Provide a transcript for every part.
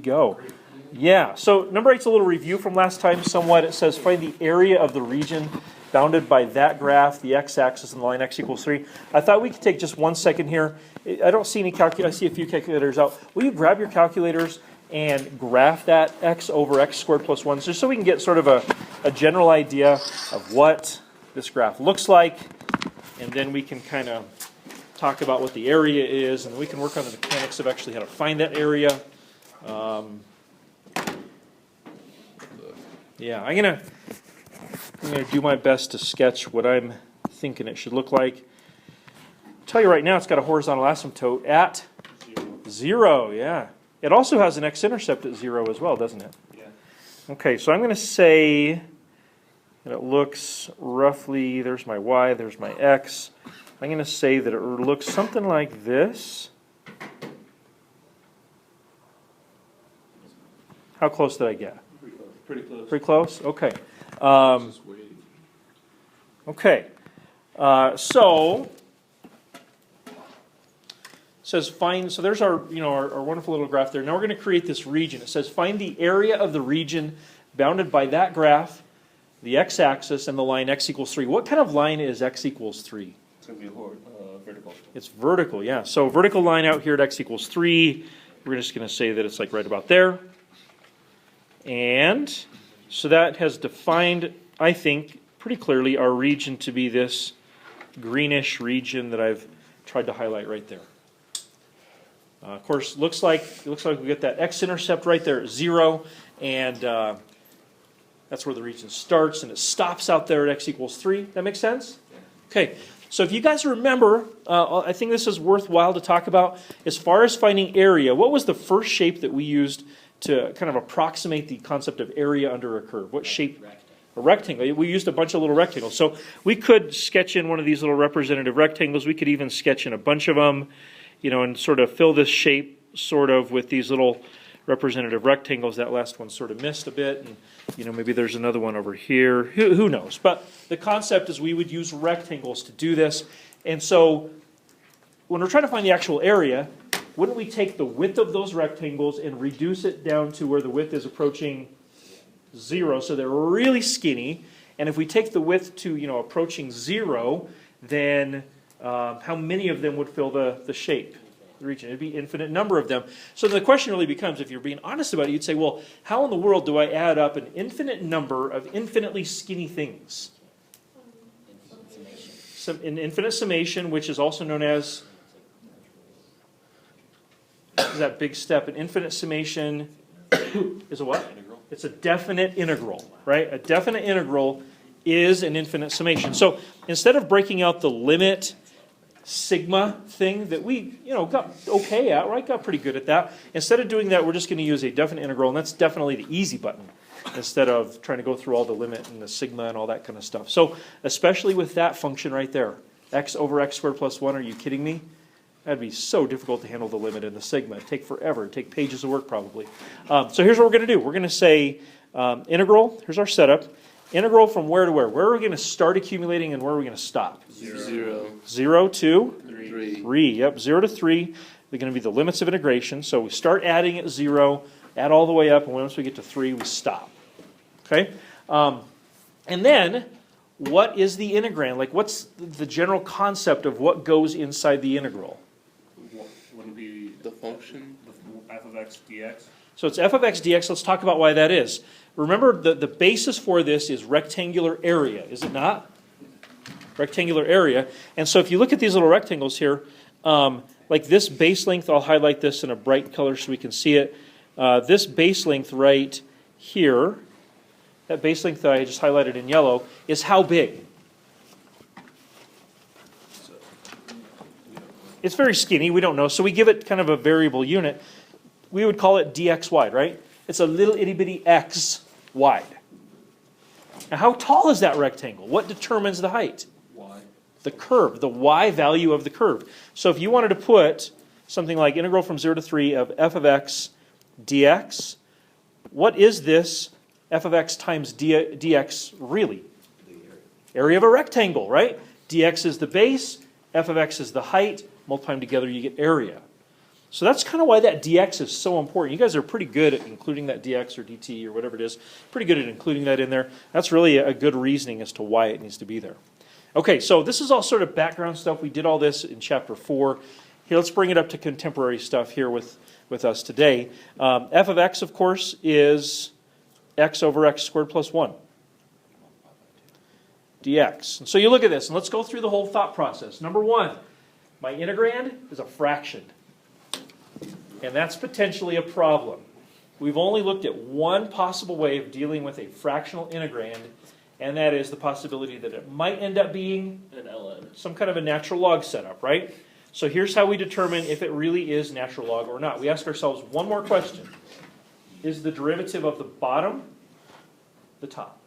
go. Yeah, so number 8's a little review from last time somewhat. It says find the area of the region bounded by that graph, the x-axis, and the line x equals 3. I thought we could take just 1 second here. I don't see any calculators. I see a few calculators out. Will you grab your calculators and graph that x over x squared plus 1, just so we can get sort of a general idea of what this graph looks like, and then we can kind of talk about what the area is, and we can work on the mechanics of actually how to find that area. Yeah, I'm gonna do my best to sketch what I'm thinking it should look like. I'll tell you right now, it's got a horizontal asymptote at 0. Yeah. It also has an x-intercept at 0 as well, doesn't it? Yeah. Okay, so I'm going to say that it looks roughly, there's my y, there's my x. I'm going to say that it looks something like this. How close did I get? Pretty close. Pretty close? Okay. Okay. So it says find, so there's our, our wonderful little graph there. Now we're going to create this region. It says find the area of the region bounded by that graph, the x-axis, and the line x equals 3. What kind of line is x equals 3? It's going to be vertical. It's vertical, yeah. So vertical line out here at x equals 3. We're just going to say that it's like right about there. And so that has defined, I think, pretty clearly our region to be this greenish region that I've tried to highlight right there. Of course, looks like we get that x-intercept right there at 0, and that's where the region starts, and it stops out there at x equals 3. That make sense? Okay. So if you guys remember, I think this is worthwhile to talk about. As far as finding area, what was the first shape that we used to kind of approximate the concept of area under a curve? What shape? A rectangle. We used a bunch of little rectangles. So we could sketch in one of these little representative rectangles. We could even sketch in a bunch of them, and sort of fill this shape sort of with these little representative rectangles. That last one sort of missed a bit, and maybe there's another one over here. Who knows? But the concept is we would use rectangles to do this. And so when we're trying to find the actual area, wouldn't we take the width of those rectangles and reduce it down to where the width is approaching 0, so they're really skinny? And if we take the width to approaching 0, then how many of them would fill the shape, the region? It'd be an infinite number of them. So the question really becomes, if you're being honest about it, you'd say, well, how in the world do I add up an infinite number of infinitely skinny things? An infinite summation, which is also known as, is that big step? An infinite summation is a what? Integral. It's a definite integral, right? A definite integral is an infinite summation. So instead of breaking out the limit sigma thing that we got okay at, right? Got pretty good at that. Instead of doing that, we're just going to use a definite integral, and that's definitely the easy button, instead of trying to go through all the limit and the sigma and all that kind of stuff. So especially with that function right there, x over x squared plus 1, are you kidding me? That'd be so difficult to handle the limit and the sigma. It'd take forever. It'd take pages of work probably. So here's what we're going to do. We're going to say integral. Here's our setup. Integral from where to where? Where are we going to start accumulating and where are we going to stop? 0. 0 to 3. 3. Yep, 0 to 3. They're going to be the limits of integration. So we start adding at 0, add all the way up, and once we get to 3, we stop. Okay? And then, what is the integrand? Like, what's the general concept of what goes inside the integral? Wouldn't be The function. f of x dx? So it's f of x dx. Let's talk about why that is. Remember, the basis for this is rectangular area, is it not? Rectangular area. And so if you look at these little rectangles here, like this base length, I'll highlight this in a bright color so we can see it. This base length right here, that base length that I just highlighted in yellow, is how big? It's very skinny, we don't know, so we give it kind of a variable unit. We would call it dx wide, right? It's a little itty bitty x wide. Now how tall is that rectangle? What determines the height? Y. The curve, the y value of the curve. So if you wanted to put something like integral from 0 to 3 of f of x dx, what is this f of x times dx really? Area of a rectangle, right? Dx is the base, f of x is the height, multiply them together you get area. So that's kind of why that dx is so important. You guys are pretty good at including that dx or dt or whatever it is. Pretty good at including that in there. That's really a good reasoning as to why it needs to be there. Okay, so this is all sort of background stuff. We did all this in chapter 4. Here, let's bring it up to contemporary stuff here with us today. F of x, of course, is x over x squared plus 1 dx. And so you look at this, and let's go through the whole thought process. Number 1, my integrand is a fraction. And that's potentially a problem. We've only looked at one possible way of dealing with a fractional integrand, and that is the possibility that it might end up being An ln. some kind of a natural log setup, right? So here's how we determine if it really is natural log or not. We ask ourselves one more question. Is the derivative of the bottom the top?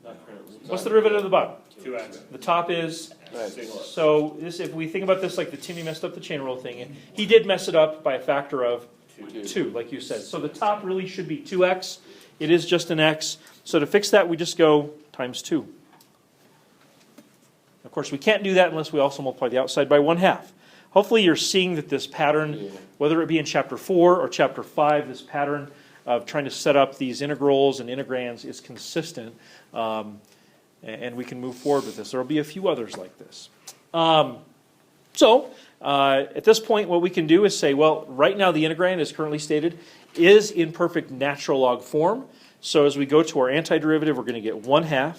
Not currently. What's the derivative of the bottom? 2x. The top is, Single x. so this, if we think about this like the Timmy messed up the chain rule thing, he did mess it up by a factor of 2, like you said. So the top really should be 2x. It is just an x. So to fix that, we just go times 2. Of course, we can't do that unless we also multiply the outside by 1/2. Hopefully you're seeing that this pattern, whether it be in chapter 4 or chapter 5, this pattern of trying to set up these integrals and integrands is consistent. And we can move forward with this. There will be a few others like this. So at this point, what we can do is say, well, right now the integrand, as currently stated, is in perfect natural log form. So as we go to our antiderivative, we're going to get 1/2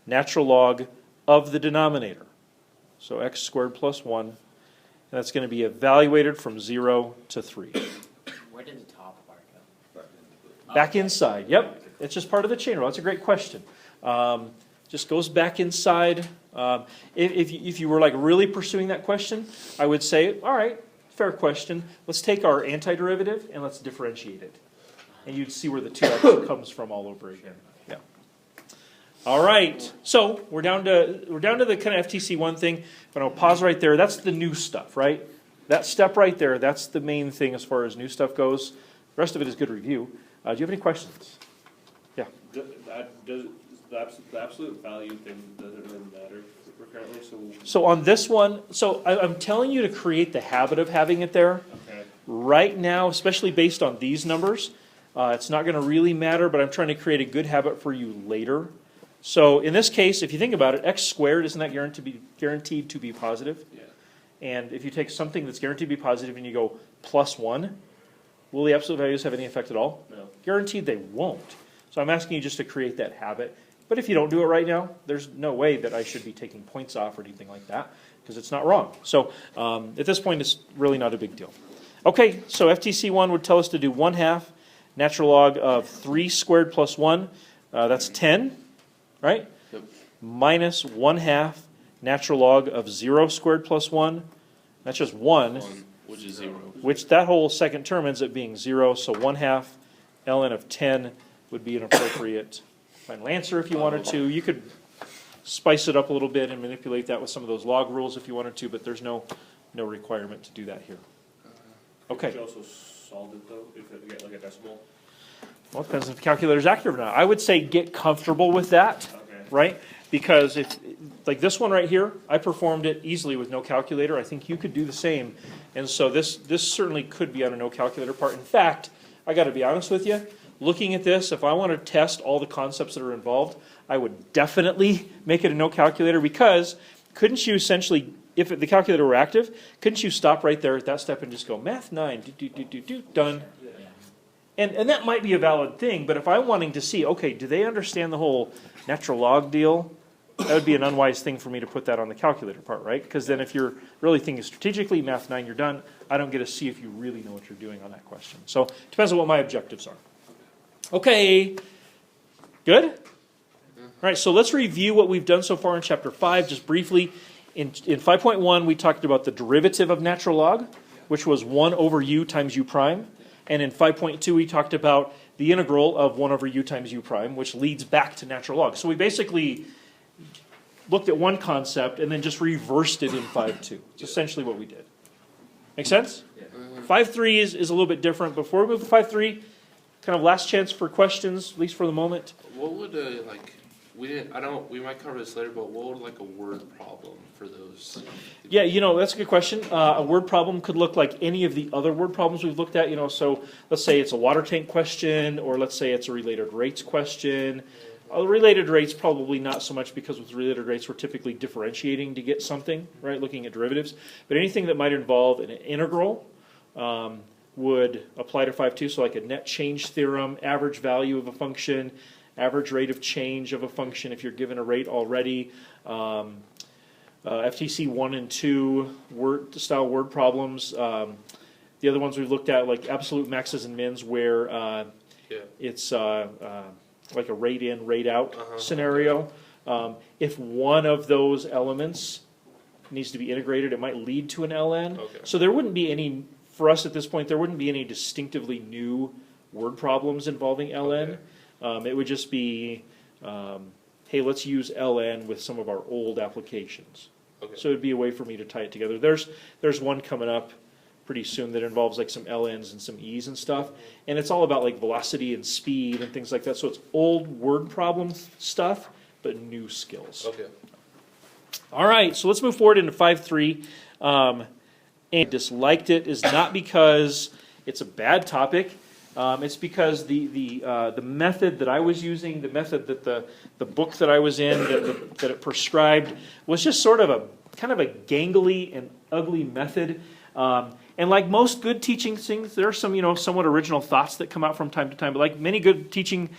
natural log of the denominator. So x squared plus 1. And that's going to be evaluated from 0 to 3. Where did the top part go? Back inside. Yep. It's just part of the chain rule. That's a great question. Just goes back inside. If you were like really pursuing that question, I would say, all right, fair question. Let's take our antiderivative and let's differentiate it. And you'd see where the 2x comes from all over again. Yeah. All right. So we're down to the kind of FTC1 thing. But I'll pause right there. That's the new stuff, right? That step right there, that's the main thing as far as new stuff goes. The rest of it is good review. Do you have any questions? Yeah. The absolute value thing doesn't really matter currently, so. So on this one, I'm telling you to create the habit of having it there. Okay. Right now, especially based on these numbers, it's not going to really matter, but I'm trying to create a good habit for you later. So in this case, if you think about it, x squared, isn't that guaranteed to be positive? Yeah. And if you take something that's guaranteed to be positive and you go plus 1, will the absolute values have any effect at all? No. Guaranteed they won't. So I'm asking you just to create that habit. But if you don't do it right now, there's no way that I should be taking points off or anything like that, because it's not wrong. So at this point, it's really not a big deal. Okay, so FTC1 would tell us to do 1/2 natural log of 3 squared plus 1. That's 10, right? Yep. Minus 1/2 natural log of 0 squared plus 1. That's just 1, Which is 0. which that whole second term ends up being 0. So 1/2 ln of 10 would be an appropriate final answer if you wanted to. You could spice it up a little bit and manipulate that with some of those log rules if you wanted to, but there's no requirement to do that here. Could Okay. you also solve it though, if it get like a decimal? Well, it depends if the calculator's accurate or not. I would say get comfortable with that, Okay. right? Because if, like this one right here, I performed it easily with no calculator. I think you could do the same. And so this certainly could be on a no calculator part. In fact, I got to be honest with you, looking at this, if I want to test all the concepts that are involved, I would definitely make it a no calculator, because couldn't you essentially, if the calculator were active, couldn't you stop right there at that step and just go math 9, done? And that might be a valid thing, but if I'm wanting to see, okay, do they understand the whole natural log deal? That would be an unwise thing for me to put that on the calculator part, right? Because then if you're really thinking strategically, math 9, you're done. I don't get to see if you really know what you're doing on that question. So it depends on what my objectives are. Okay, good? All right, so let's review what we've done so far in chapter 5, just briefly. In 5.1, we talked about the derivative of natural log, which was 1 over u times u prime. And in 5.2, we talked about the integral of 1 over u times u prime, which leads back to natural log. So we basically looked at one concept and then just reversed it in 5.2. It's essentially what we did. Make sense? 5.3 is a little bit different. Before we move to 5.3, kind of last chance for questions, at least for the moment. What would We didn't, I don't, we might cover this later, but what would like a word problem for those? Yeah, that's a good question. A word problem could look like any of the other word problems we've looked at, so let's say it's a water tank question, or let's say it's a related rates question. Related rates probably not so much, because with related rates we're typically differentiating to get something, right, looking at derivatives. But anything that might involve an integral would apply to 5.2, so like a net change theorem, average value of a function, average rate of change of a function if you're given a rate already. FTC 1 and 2 style word problems. The other ones we've looked at, like absolute maxes and mins, where it's like a rate in, rate out scenario. If one of those elements needs to be integrated, it might lead to an ln. Okay. So there wouldn't be any, for us at this point, there wouldn't be any distinctively new word problems involving ln. Okay. It would just be, hey, let's use ln with some of our old applications. Okay. So it'd be a way for me to tie it together. There's one coming up pretty soon that involves like some ln's and some e's and stuff, and it's all about like velocity and speed and things like that. So it's old word problem stuff, but new skills. Okay. All right, so let's move forward into 5.3. And disliked it is not because it's a bad topic. It's because the method that I was using, the method that the book that I was in, that it prescribed, was just sort of a kind of a gangly and ugly method. And like most good teaching things, there are some somewhat original thoughts that come out from time to time. But like many good teaching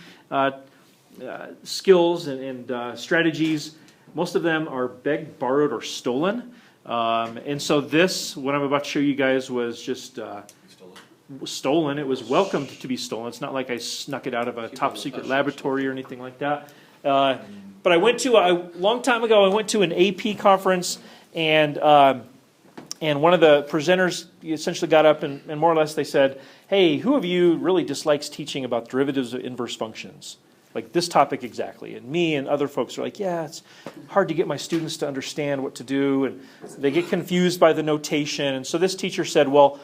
skills and strategies, most of them are begged, borrowed, or stolen. And so this, what I'm about to show you guys, was just stolen. It was welcomed to be stolen. It's not like I snuck it out of a top secret laboratory or anything like that. But I went to, a long time ago, I went to an AP conference, and one of the presenters essentially got up and more or less they said, hey, who of you really dislikes teaching about derivatives of inverse functions? Like this topic exactly. And me and other folks are like, yeah, it's hard to get my students to understand what to do, and they get confused by the notation. And so this teacher said, well,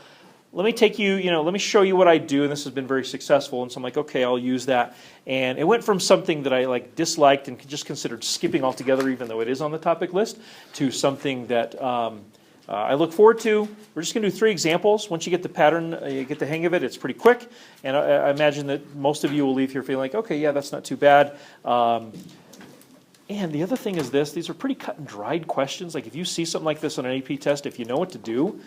let me take you, let me show you what I do, and this has been very successful. And so I'm like, okay, I'll use that. And it went from something that I like disliked and just considered skipping altogether, even though it is on the topic list, to something that I look forward to. We're just going to do 3 examples. Once you get the pattern, you get the hang of it, it's pretty quick. And I imagine that most of you will leave here feeling like, okay, yeah, that's not too bad. And the other thing is this, these are pretty cut and dried questions. Like if you see something like this on an AP test, if you know what to do,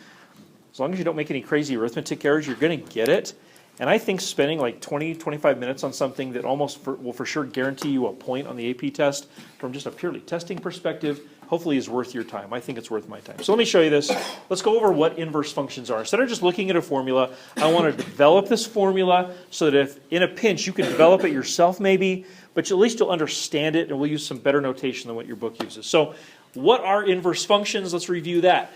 as long as you don't make any crazy arithmetic errors, you're going to get it. And I think spending like 20, 25 minutes on something that almost will for sure guarantee you a point on the AP test from just a purely testing perspective, hopefully is worth your time. I think it's worth my time. So let me show you this. Let's go over what inverse functions are. Instead of just looking at a formula, I want to develop this formula so that if in a pinch you can develop it yourself maybe, but at least you'll understand it, and we'll use some better notation than what your book uses. So what are inverse functions? Let's review that.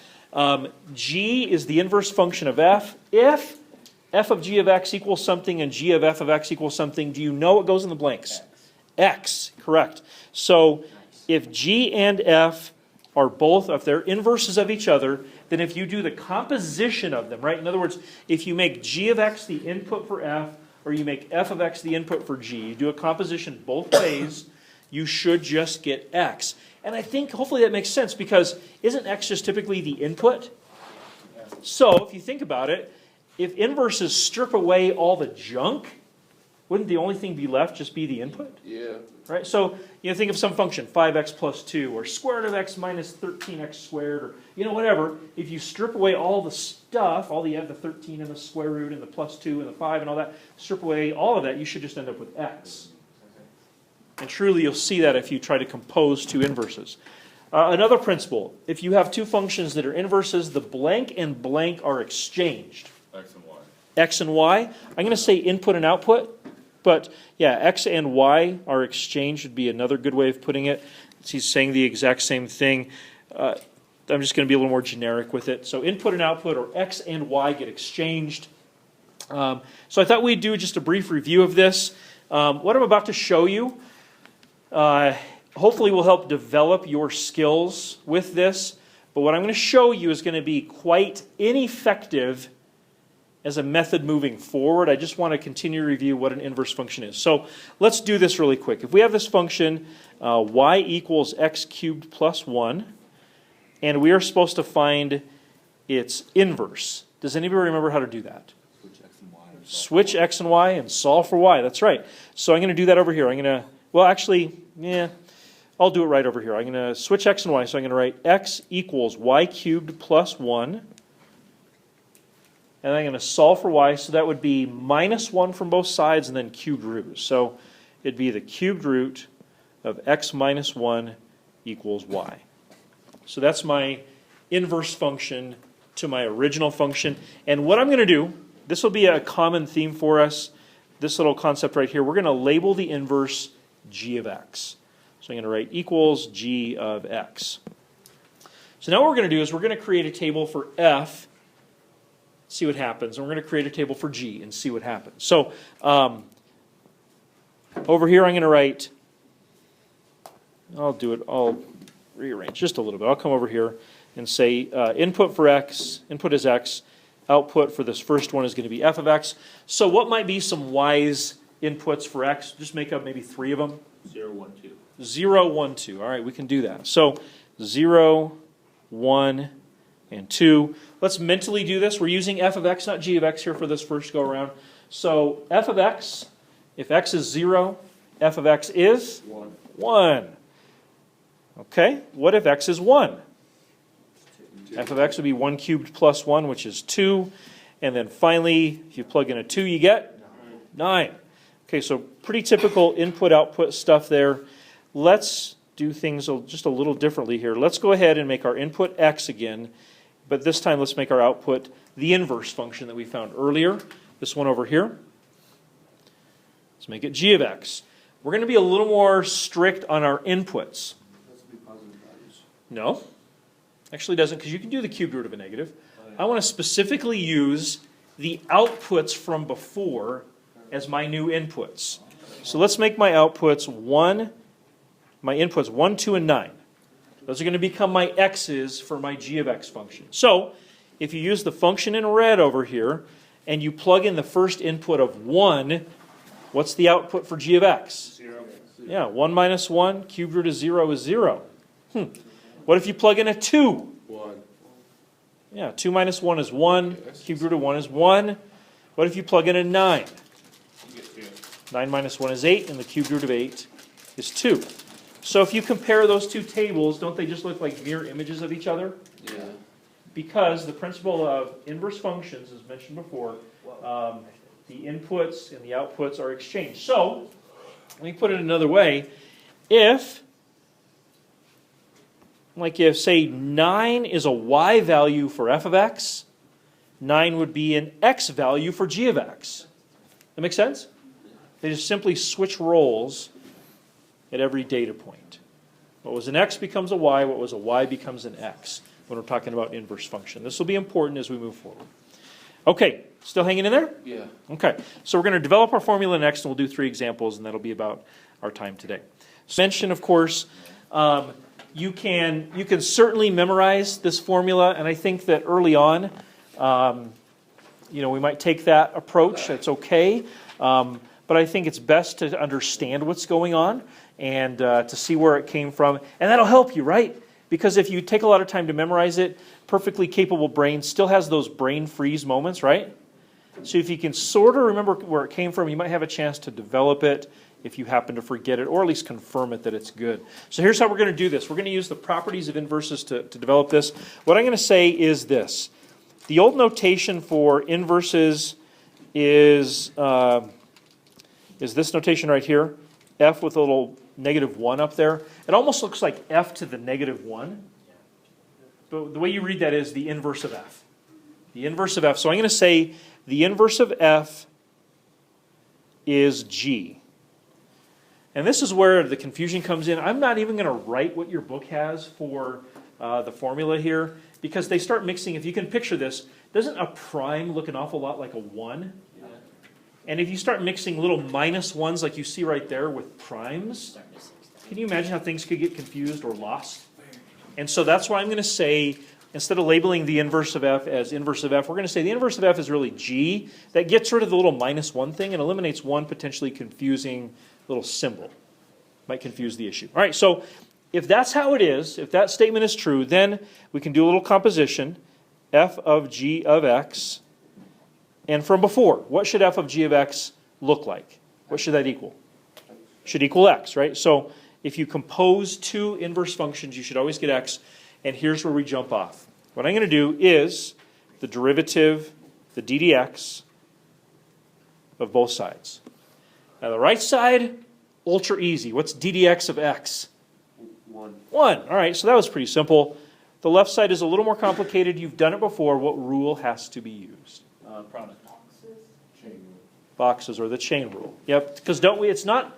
G is the inverse function of f. If f of g of x equals something and g of f of x equals something, do you know what goes in the blanks? X, correct. So if g and f are both, if they're inverses of each other, then if you do the composition of them, right? In other words, if you make g of x the input for f, or you make f of x the input for g, you do a composition both ways, you should just get x. And I think hopefully that makes sense, because isn't x just typically the input? So if you think about it, if inverses strip away all the junk, wouldn't the only thing be left just be the input? Yeah. Right? So think of some function, 5x plus 2, or square root of x minus 13x squared, or whatever. If you strip away all the stuff, all the 13 and the square root and the plus 2 and the 5 and all that, strip away all of that, you should just end up with x. And truly you'll see that if you try to compose 2 inverses. Another principle, if you have 2 functions that are inverses, the blank and blank are exchanged. X and Y. X and Y. I'm going to say input and output, but yeah, X and Y are exchanged would be another good way of putting it. He's saying the exact same thing. I'm just going to be a little more generic with it. So input and output, or X and Y, get exchanged. So I thought we'd do just a brief review of this. What I'm about to show you hopefully will help develop your skills with this. But what I'm going to show you is going to be quite ineffective as a method moving forward. I just want to continue to review what an inverse function is. So let's do this really quick. If we have this function y equals x cubed plus 1, and we are supposed to find its inverse. Does anybody remember how to do that? Switch x and y and solve for y. That's right. So I'm going to do that over here. I'm going to, well actually, yeah, I'll do it right over here. I'm going to switch x and y. So I'm going to write x equals y cubed plus 1. And I'm going to solve for y. So that would be minus 1 from both sides and then cubed root. So it'd be the cubed root of x minus 1 equals y. So that's my inverse function to my original function. And what I'm going to do, this will be a common theme for us, this little concept right here. We're going to label the inverse g of x. So I'm going to write equals g of x. So now what we're going to do is we're going to create a table for f, see what happens. And we're going to create a table for g and see what happens. So over here I'm going to write, I'll rearrange just a little bit. I'll come over here and say input for x, input is x, output for this first one is going to be f of x. So what might be some wise inputs for x? Just make up maybe 3 of them. 0, 1, 2. 0, 1, 2. All right, we can do that. So 0, 1, and 2. Let's mentally do this. We're using f of x, not g of x here for this first go around. So f of x, if x is 0, f of x is 1. Okay, what if x is 1? F of x would be 1 cubed plus 1, which is 2. And then finally, if you plug in a 2, you get 9. Okay, so pretty typical input-output stuff there. Let's do things just a little differently here. Let's go ahead and make our input x again, but this time let's make our output the inverse function that we found earlier, this one over here. Let's make it g of x. We're going to be a little more strict on our inputs. No, actually doesn't, because you can do the cubed root of a negative. I want to specifically use the outputs from before as my new inputs. So let's make my outputs 1, my inputs 1, 2, and 9. Those are going to become my x's for my g of x function. So if you use the function in red over here, and you plug in the first input of 1, what's the output for g of x? 0. Yeah, 1 minus 1, cubed root of 0 is 0. What if you plug in a 2? 1. Yeah, 2 minus 1 is 1. Cubed root of 1 is 1. What if you plug in a 9? You get 2. 9 minus 1 is 8, and the cubed root of 8 is 2. So if you compare those two tables, don't they just look like mirror images of each other? Yeah. Because the principle of inverse functions, as mentioned before, the inputs and the outputs are exchanged. So, let me put it another way. If say 9 is a y value for f of x, 9 would be an x value for g of x. That make sense? They just simply switch roles at every data point. What was an x becomes a y, what was a y becomes an x when we're talking about inverse function. This will be important as we move forward. Okay, still hanging in there? Yeah. Okay, so we're going to develop our formula next, and we'll do 3 examples, and that'll be about our time today. Mention, of course, you can certainly memorize this formula, and I think that early on, we might take that approach. That's okay, but I think it's best to understand what's going on and to see where it came from, and that'll help you, right? Because if you take a lot of time to memorize it, perfectly capable brain still has those brain freeze moments, right? So if you can sort of remember where it came from, you might have a chance to develop it if you happen to forget it, or at least confirm it that it's good. So here's how we're going to do this. We're going to use the properties of inverses to develop this. What I'm going to say is this. The old notation for inverses is this notation right here, f with a little -1 up there. It almost looks like f to the -1. But the way you read that is the inverse of f. The inverse of f. So I'm going to say the inverse of f is g. And this is where the confusion comes in. I'm not even going to write what your book has for the formula here, because they start mixing. If you can picture this, doesn't a prime look an awful lot like a 1? Yeah. And if you start mixing little -1s like you see right there with primes, can you imagine how things could get confused or lost? And so that's why I'm going to say instead of labeling the inverse of f as inverse of f, we're going to say the inverse of f is really g. That gets rid of the little -1 thing and eliminates one potentially confusing little symbol. Might confuse the issue. All right, so if that's how it is, if that statement is true, then we can do a little composition, f of g of x. And from before, what should f of g of x look like? What should that equal? Should equal x, right? So if you compose two inverse functions, you should always get x. And here's where we jump off. What I'm going to do is the derivative, the d dx of both sides. Now the right side, ultra easy. What's d dx of x? 1. All right, so that was pretty simple. The left side is a little more complicated. You've done it before. What rule has to be used? Product. Boxes or the chain rule. Yep, because don't we, it's not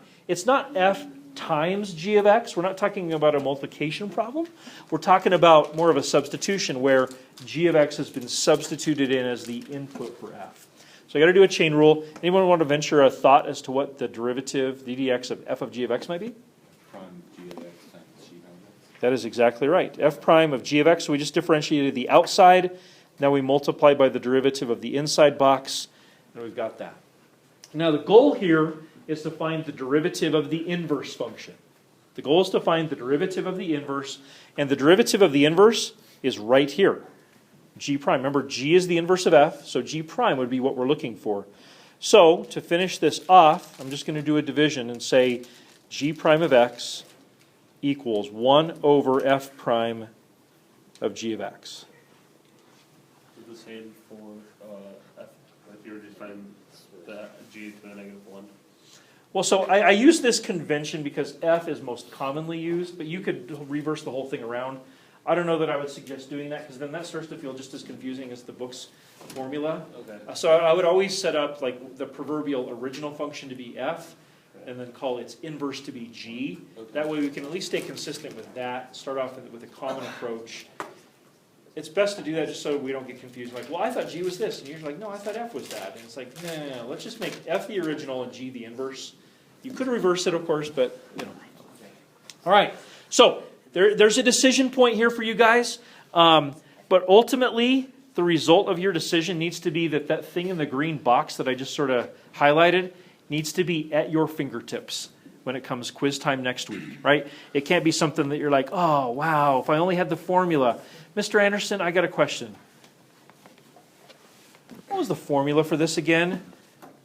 f times g of x. We're not talking about a multiplication problem. We're talking about more of a substitution where g of x has been substituted in as the input for f. So I got to do a chain rule. Anyone want to venture a thought as to what the derivative, the dx of f of g of x might be? Prime g of x times g of x. That is exactly right. F prime of g of x, so we just differentiated the outside. Now we multiply by the derivative of the inside box, and we've got that. Now the goal here is to find the derivative of the inverse function. The goal is to find the derivative of the inverse, and the derivative of the inverse is right here. G prime. Remember, g is the inverse of f, so g prime would be what we're looking for. So to finish this off, I'm just going to do a division and say g prime of x equals 1 over f prime of g of x. The same for f, if you were to define the g to the -1. Well, so I use this convention because f is most commonly used, but you could reverse the whole thing around. I don't know that I would suggest doing that because then that starts to feel just as confusing as the book's formula. Okay. So I would always set up like the proverbial original function to be f, and then call its inverse to be g. Okay. That way we can at least stay consistent with that, start off with a common approach. It's best to do that just so we don't get confused. Like, well, I thought g was this, and you're like, no, I thought f was that. And it's like, no, let's just make f the original and g the inverse. You could reverse it, of course, but, you know. All right, so there's a decision point here for you guys. But ultimately, the result of your decision needs to be that that thing in the green box that I just sort of highlighted needs to be at your fingertips when it comes quiz time next week, right? It can't be something that you're like, oh, wow, if I only had the formula. Mr. Anderson, I got a question. What was the formula for this again?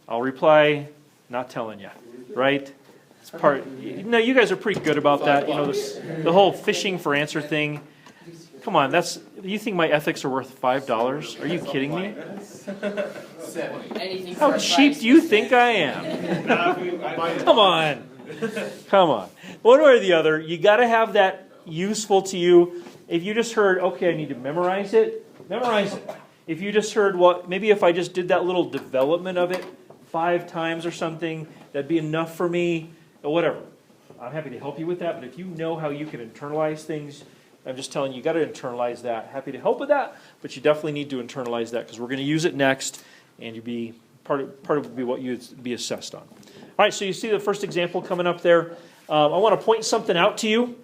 I'll reply, not telling you, right? It's part. No, you guys are pretty good about that. You know, the whole fishing for answer thing. Come on, that's. You think my ethics are worth $5? Are you kidding me? Anything How for cheap advice. do you think I am? Come on, come on. One way or the other, you got to have that useful to you. If you just heard, okay, I need to memorize it, memorize it. If you just heard, well, maybe if I just did that little development of it 5 times or something, that'd be enough for me, or whatever. I'm happy to help you with that, but if you know how you can internalize things, I'm just telling you, you got to internalize that. Happy to help with that, but you definitely need to internalize that because we're going to use it next, and you'd be part of would be what you'd be assessed on. All right, so you see the first example coming up there. I want to point something out to you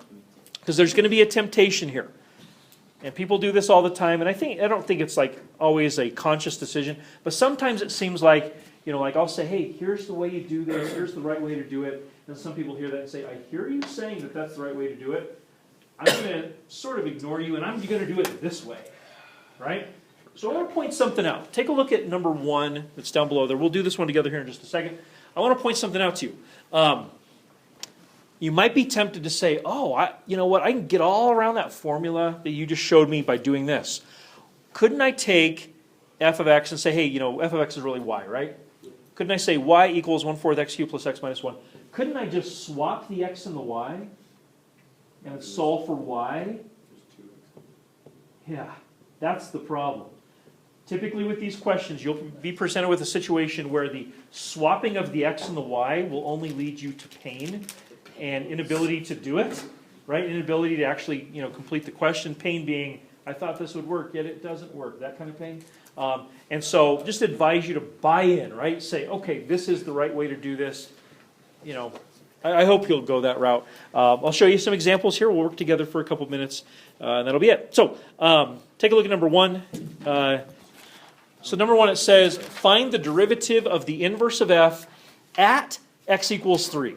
because there's going to be a temptation here. And people do this all the time, and I don't think it's like always a conscious decision, but sometimes it seems like, you know, like I'll say, hey, here's the way you do this, here's the right way to do it, and some people hear that and say, I hear you saying that that's the right way to do it. I'm going to sort of ignore you, and I'm going to do it this way, right? So I want to point something out. Take a look at number 1 that's down below there. We'll do this one together here in just a second. I want to point something out to you. You might be tempted to say, oh, you know what, I can get all around that formula that you just showed me by doing this. Couldn't I take f of x and say, hey, you know, f of x is really y, right? Couldn't I say y equals 1/4 x cubed plus x minus 1? Couldn't I just swap the x and the y and solve for y? Yeah, that's the problem. Typically with these questions, you'll be presented with a situation where the swapping of the x and the y will only lead you to pain and inability to do it, right? Inability to actually, you know, complete the question. Pain being, I thought this would work, yet it doesn't work. That kind of pain. And so, just advise you to buy in, right? Say, okay, this is the right way to do this. You know, I hope you'll go that route. I'll show you some examples here. We'll work together for a couple of minutes, and that'll be it. So take a look at number one. So number one, it says, find the derivative of the inverse of f at x equals 3.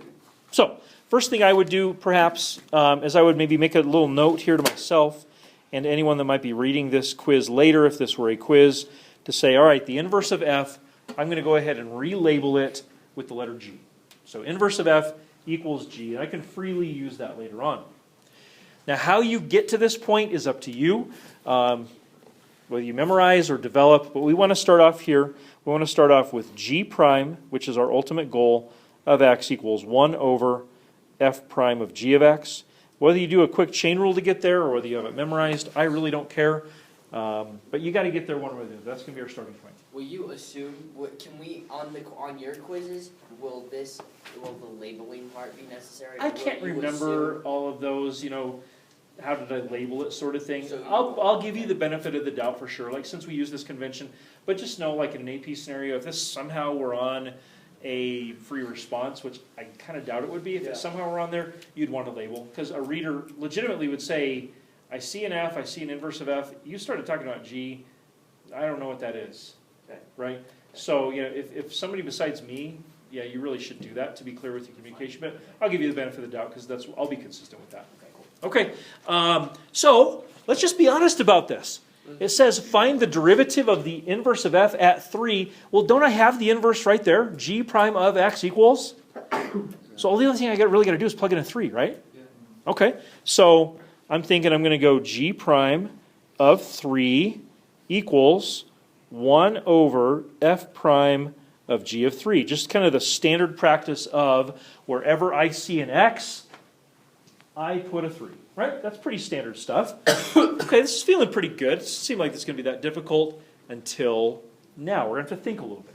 So first thing I would do, perhaps, is I would maybe make a little note here to myself and to anyone that might be reading this quiz later, if this were a quiz, to say, all right, the inverse of f, I'm going to go ahead and relabel it with the letter g. So inverse of f equals g, and I can freely use that later on. Now, how you get to this point is up to you, whether you memorize or develop, but we want to start off here. We want to start off with g prime, which is our ultimate goal, of x equals 1 over f prime of g of x. Whether you do a quick chain rule to get there or whether you have it memorized, I really don't care. But you got to get there one way or the other. That's going to be our starting point. Will you assume? Can we on your quizzes? Will the labeling part be necessary? I Will can't you remember assume- all of those, how did I label it sort of thing. So you- I'll give you the benefit of the doubt for sure, like since we use this convention. But just know, like in an AP scenario, if this somehow were on a free response, which I kind of doubt it would be, if it somehow were on there, you'd want to label. Because a reader legitimately would say, I see an f, I see an inverse of f. You started talking about g, I don't know what that is, right? So, if somebody besides me, yeah, you really should do that to be clear with your communication. But I'll give you the benefit of the doubt because I'll be consistent with that. Okay, so let's just be honest about this. It says find the derivative of the inverse of f at 3. Well, don't I have the inverse right there? G prime of x equals? So all the other thing I really got to do is plug in a 3, right? Okay, so I'm thinking I'm going to go g prime of 3 equals 1 over f prime of g of 3. Just kind of the standard practice of wherever I see an x, I put a 3, right? That's pretty standard stuff. Okay, this is feeling pretty good. It doesn't seem like it's going to be that difficult until now. We're going to have to think a little bit.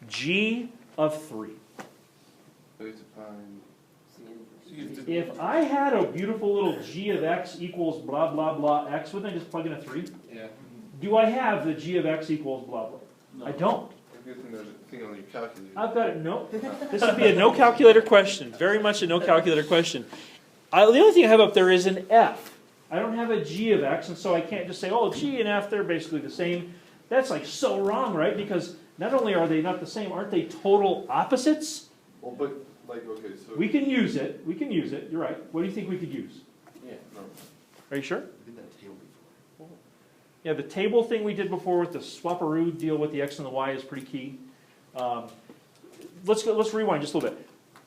G of 3. If I had a beautiful little g of x equals blah, blah, blah x, wouldn't I just plug in a 3? Yeah. Do I have the g of x equals blah, blah? I don't. There's a thing on your calculator. I've got it. No. This would be a no calculator question. Very much a no calculator question. The only thing I have up there is an f. I don't have a g of x, and so I can't just say, oh, g and f, they're basically the same. That's like so wrong, right? Because not only are they not the same, aren't they total opposites? Well, but, okay, so. We can use it. We can use it. You're right. What do you think we could use? Yeah, no. Are you sure? I did that table before. Yeah, the table thing we did before with the swaparoo deal with the x and the y is pretty key. Let's rewind just a little bit.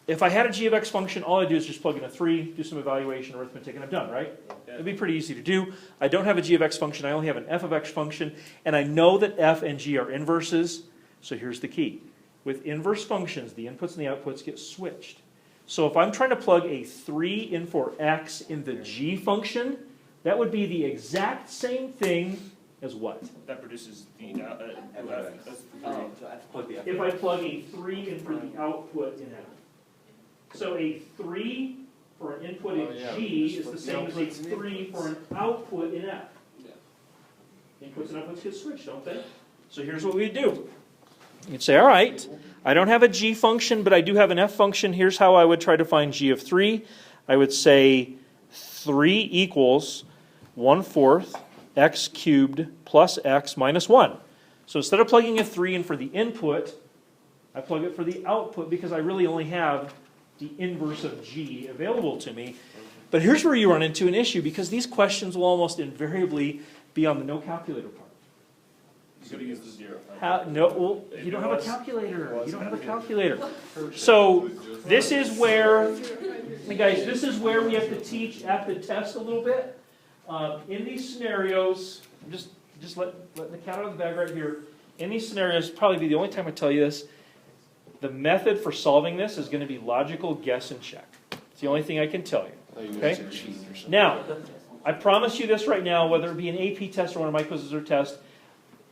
If I had a g of x function, all I do is just plug in a 3, do some evaluation, arithmetic, and I'm done, right? It'd be pretty easy to do. I don't have a g of x function. I only have an f of x function. And I know that f and g are inverses. So here's the key. With inverse functions, the inputs and the outputs get switched. So if I'm trying to plug a 3 in for x in the g function, that would be the exact same thing as what? That produces the Oh, so F. If I plug a 3 in for the output in f. So a 3 for an input in g is the same as a 3 for an output in f. Inputs and outputs get switched, don't they? So here's what we do. You'd say, all right, I don't have a g function, but I do have an f function. Here's how I would try to find g of 3. I would say 3 equals 1/4 x cubed plus x minus 1. So instead of plugging a 3 in for the input, I plug it for the output because I really only have the inverse of g available to me. But here's where you run into an issue because these questions will almost invariably be on the no calculator part. You gotta use the 0. You don't have a calculator. You don't have a calculator. So this is where, hey guys, this is where we have to teach at the test a little bit. In these scenarios, just let the cat out of the bag right here. In these scenarios, probably be the only time I tell you this. The method for solving this is going to be logical guess and check. It's the only thing I can tell you. Okay? Now, I promise you this right now, whether it be an AP test or one of my quizzes or test,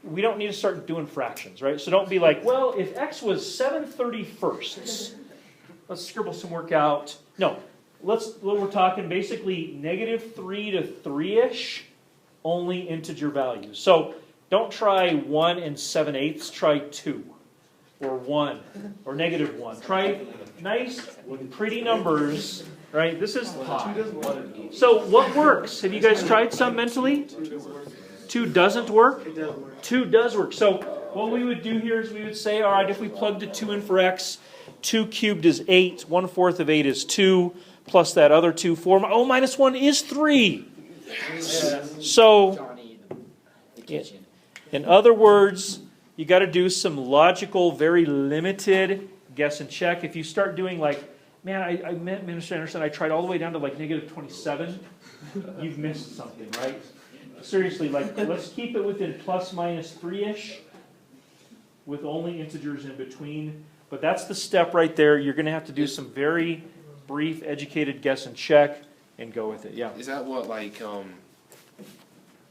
we don't need to start doing fractions, right? So don't be like, well, if x was 7/31, let's scribble some work out. No, we're talking basically -3 to 3-ish, only integer values. So don't try 1 7/8, try 2. or 1 or -1. Try nice, pretty numbers, right? This is, so what works? Have you guys tried some mentally? 2 doesn't work? 2 does work. So what we would do here is we would say, all right, if we plugged a 2 in for x, 2 cubed is 8, 1/4 of 8 is 2, plus that other 2, 4, oh, minus 1 is 3. So, Johnny, the kitchen. in other words, you got to do some logical, very limited guess and check. If you start doing like, man, I meant, Minister Anderson, I tried all the way down to like -27, you've missed something, right? Seriously, like, let's keep it within plus minus 3-ish with only integers in between. But that's the step right there. You're going to have to do some very brief, educated guess and check and go with it. Yeah. Is that what like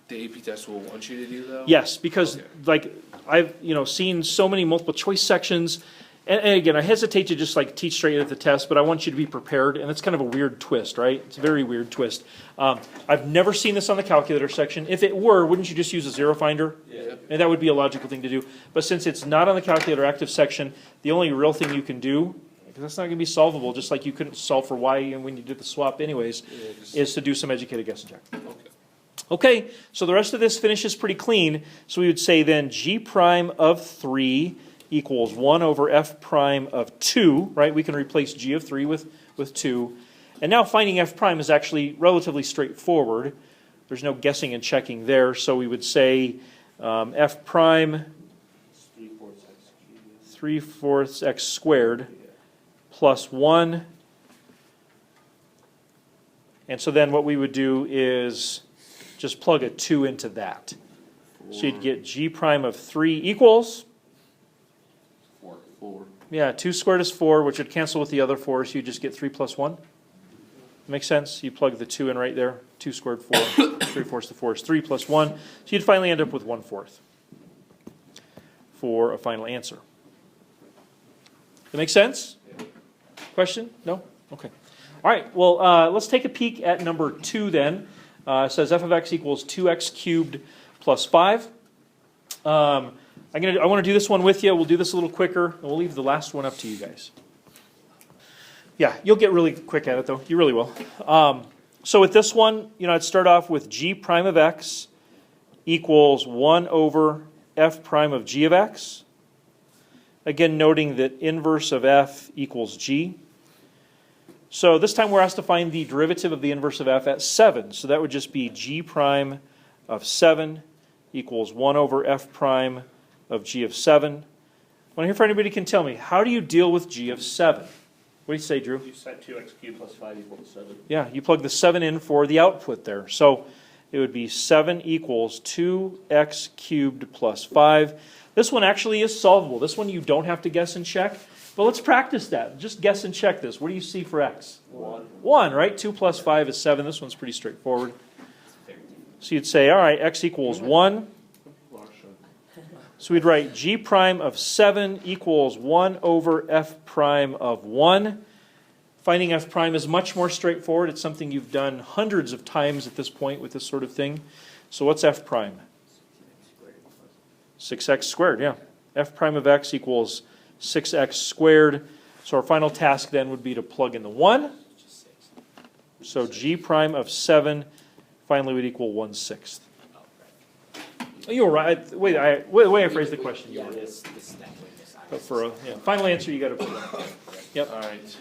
the AP test will want you to do though? Yes, because Okay. like I've seen so many multiple choice sections, and again I hesitate to just like teach straight at the test, but I want you to be prepared, and it's kind of a weird twist, right? It's a very weird twist. I've never seen this on the calculator section. If it were, wouldn't you just use a zero finder? Yeah. And that would be a logical thing to do. But since it's not on the calculator active section, the only real thing you can do, because that's not going to be solvable, just like you couldn't solve for y when you did the swap anyways, Yeah, just- is to do some educated guess and check. Okay. Okay, so the rest of this finishes pretty clean. So we would say then g prime of 3 equals 1 over f prime of 2, right? We can replace g of 3 with 2. And now finding f prime is actually relatively straightforward. There's no guessing and checking there. So we would say f prime 3/4 x squared plus 1. And so then what we would do is just plug a 2 into that. So you'd get g prime of 3 equals, 4. yeah, 2 squared is 4, which would cancel with the other 4, so you just get 3 plus 1. Makes sense? You plug the 2 in right there. 2 squared 4, 3/4 to 4 is 3 plus 1. So you'd finally end up with 1/4 for a final answer. That make sense? Question? No? Okay. All right, well, let's take a peek at number 2 then. It says f of x equals 2x cubed plus 5. I want to do this one with you. We'll do this a little quicker, and we'll leave the last one up to you guys. Yeah, you'll get really quick at it, though. You really will. So with this one, I'd start off with g prime of x equals 1 over f prime of g of x. Again, noting that inverse of f equals g. So this time we're asked to find the derivative of the inverse of f at 7. So that would just be g prime of 7 equals 1 over f prime of g of 7. I want to hear if anybody can tell me, how do you deal with g of 7? What do you say, Drew? You set 2x cubed plus 5 equals 7. Yeah, you plug the 7 in for the output there. So it would be 7 equals 2x cubed plus 5. This one actually is solvable. This one you don't have to guess and check. But let's practice that. Just guess and check this. What do you see for x? 1. 1, right? 2 plus 5 is 7. This one's pretty straightforward. So you'd say, all right, x equals 1. So we'd write g prime of 7 equals 1 over f prime of 1. Finding f prime is much more straightforward. It's something you've done hundreds of times at this point with this sort of thing. So what's f prime? 6x squared, yeah. F prime of x equals 6x squared. So our final task then would be to plug in the 1. So g prime of 7 finally would equal 1/6. Oh, you were right. The way I phrased the question, you Yeah, were. this definitely this. But for a final answer, you got to put it. Yep. All right.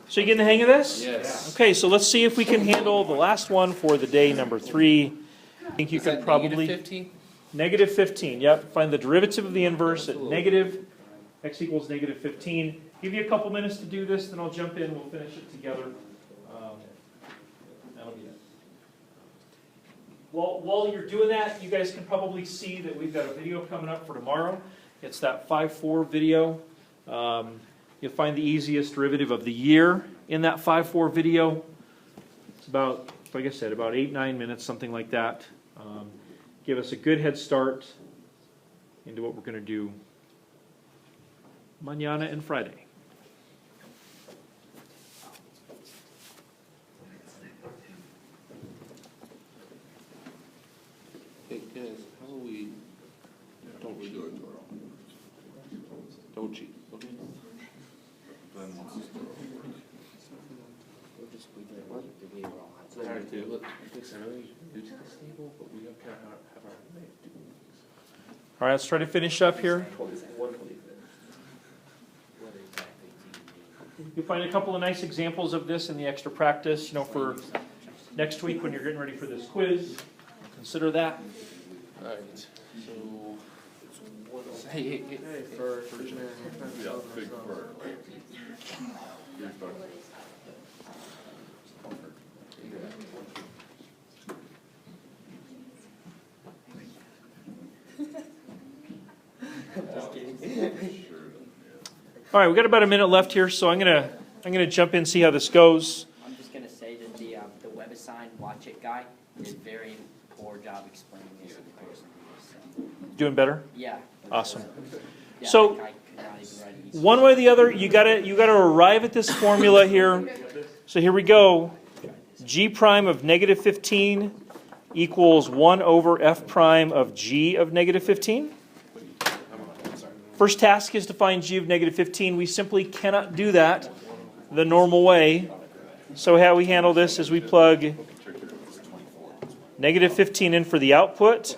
So you getting the hang of this? Yes. Okay, so let's see if we can handle the last one for the day, number 3. I think you Is could that probably... -15? Negative 15, yep. Find the derivative of the inverse at negative, x equals negative 15. Give you a couple minutes to do this, then I'll jump in, we'll finish it together. That'll be it. Well, while you're doing that, you guys can probably see that we've got a video coming up for tomorrow. It's that 5-4 video. You'll find the easiest derivative of the year in that 5-4 video. It's about, like I said, about 8-9 minutes, something like that. Give us a good head start into what we're going to do mañana and Friday. Hey guys, how about we don't cheat? Don't cheat. We'll just, we were all. So they have to look, fix everything new to this table, but we have kind of have our way of doing things. All right, let's try to finish up here. 120. What exactly do you need? You'll find a couple of nice examples of this in the extra practice, for next week when you're getting ready for this quiz. Consider that. Alright, so. Hey, for. Yeah, big bird. Big bird. All right, we got about a minute left here, so I'm gonna jump in and see how this goes. I'm just gonna say that the WebAssign Watch It guy did a very poor job explaining this in comparison to this, so, Doing better? yeah. Awesome. Yeah, So- that guy could not even write it. One way or the other, you gotta arrive at this formula here. So here we go. G prime of negative 15 equals 1 over f prime of g of negative 15. First task is to find g of negative 15. We simply cannot do that the normal way. So how we handle this is we plug negative 15 in for the output.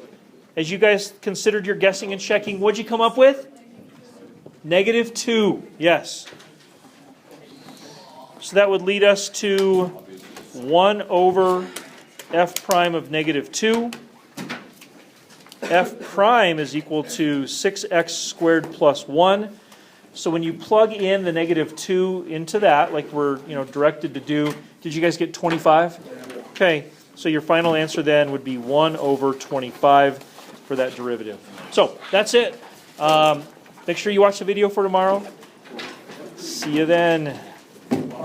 As you guys considered your guessing and checking, what'd you come up with? Negative 2, yes. So that would lead us to 1 over f prime of negative 2. F prime is equal to 6x squared plus 1. So when you plug in the negative 2 into that, like we're directed to do, did you guys get 25? Okay, so your final answer then would be 1 over 25 for that derivative. So that's it. Make sure you watch the video for tomorrow. See you then.